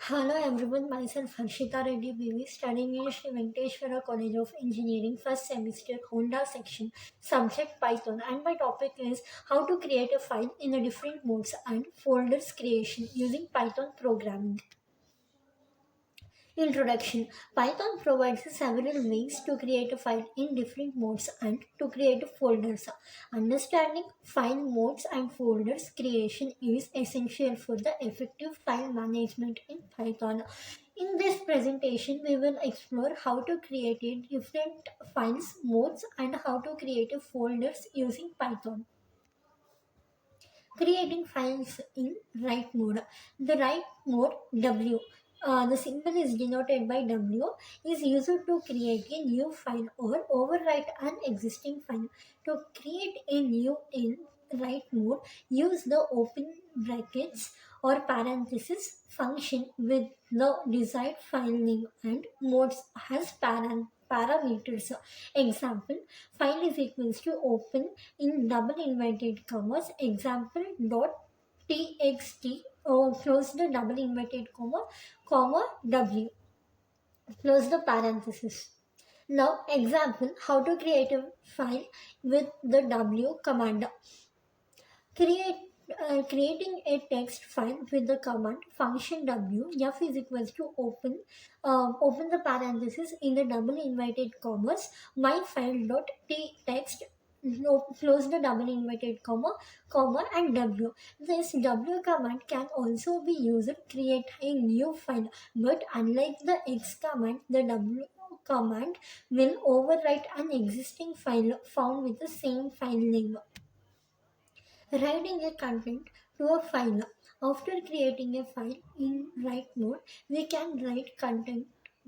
Hello everyone, myself Harshita Reddy BV, studying in Sri Venkateshwara College of Engineering, first semester, Honda section, subject Python, and my topic is how to create a file in a different modes and folders creation using Python programming. Introduction. Python provides several ways to create a file in different modes and to create folders. Understanding file modes and folders creation is essential for the effective file management in Python. In this presentation, we will explore how to create a different files modes and how to create a folders using Python. Creating files in write mode. The write mode W, the symbol is denoted by W, is used to create a new file or overwrite an existing file. To create a new in write mode, use the open brackets or parenthesis function with the desired file name and modes has parameters. Example, file is equals to open in double inverted commas example dot txt or close the double inverted comma w, close the parenthesis. Now example how to create a file with the w command. Creating a text file with the command function w, f is equals to open the parenthesis in the double inverted commas my file dot t text, no, close the double inverted comma and w. This w command can also be used to create a new file, but unlike the x command, the w command will overwrite an existing file found with the same file name. Writing a content to a file. After creating a file in write mode, we can write content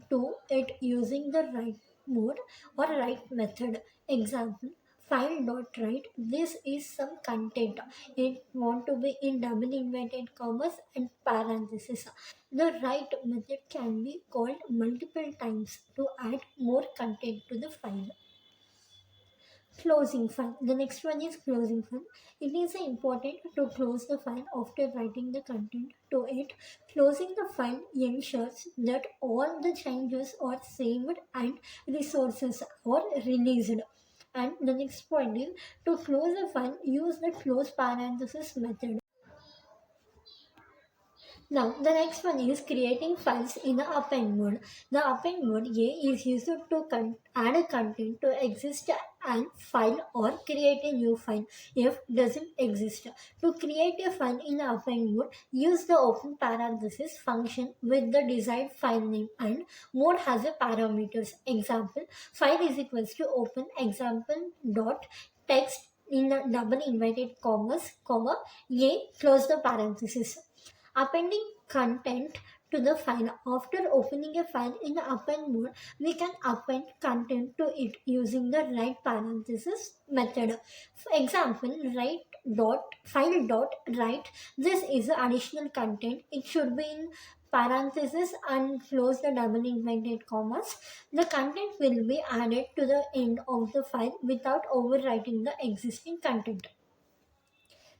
to it using the write mode or write method. Example, file.write. This is some content. It want to be in double inverted commas and parentheses. The write method can be called multiple times to add more content to the file. Closing file. The next one is closing file. It is important to close the file after writing the content to it. Closing the file ensures that all the changes are saved and resources are released. And the next point is to close the file, use the close parenthesis method. Now, the next one is creating files in the append mode. The append mode A is used to add a content to exist and file or create a new file if doesn't exist. To create a file in the append mode, use the open parenthesis function with the desired file name and mode has a parameters. Example, file is equals to open example dot text in the double inverted commas, A, close the parenthesis. Appending content to the file. After opening a file in the append mode, we can append content to it using the write parenthesis method. For example, write dot file dot write. This is the additional content. It should be in parenthesis and close the double inverted commas. The content will be added to the end of the file without overwriting the existing content.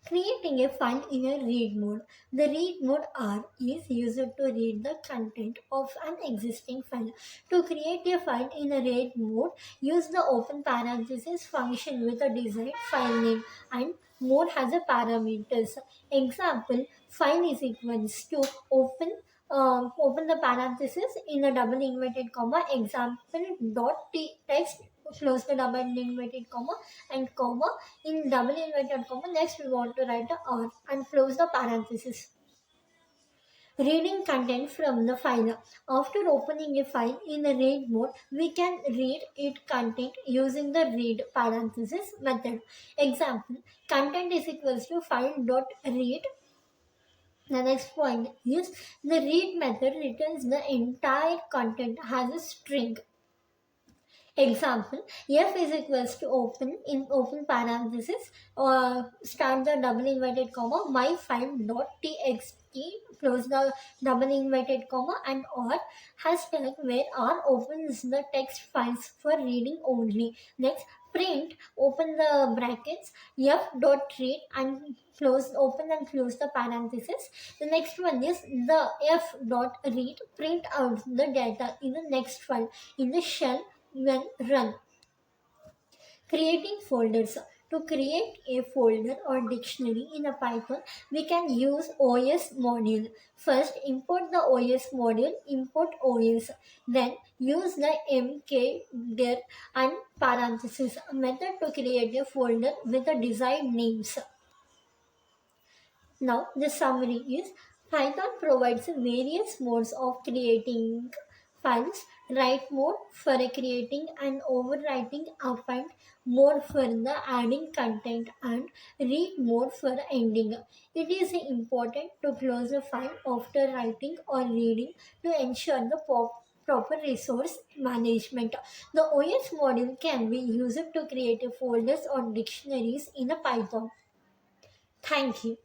Creating a file in a read mode. The read mode R is used to read the content of an existing file. To create a file in a read mode, use the open parenthesis function with a desired file name and mode has a parameters. Example, file is equals to open the parenthesis in a double inverted comma example dot t text, close the double inverted comma and comma in double inverted comma. Next we want to write a R and close the parenthesis. Reading content from the file. After opening a file in the read mode, we can read it content using the read parenthesis method. Example, content is equals to file dot read. The next point is the read method returns the entire content as a string. Example, f is equals to open in open parenthesis or start the double inverted comma my file dot txt, close the double inverted comma and or hashtag where r opens the text files for reading only. Next, Print, open the brackets, f dot read and close, open and close the parenthesis. The next one is the f dot read, print out the data in the next file in the shell when run. Creating folders. To create a folder or dictionary in a Python, we can use OS module. First, import the OS module, import OS. Then, use the mkdir and parenthesis method to create a folder with the desired names. Now, the summary is Python provides various modes of creating files. Write mode for creating and overwriting, append mode for the adding content, and read mode for ending. It is important to close the file after writing or reading to ensure the proper resource management. The OS module can be used to create folders or dictionaries in a Python. Thank you.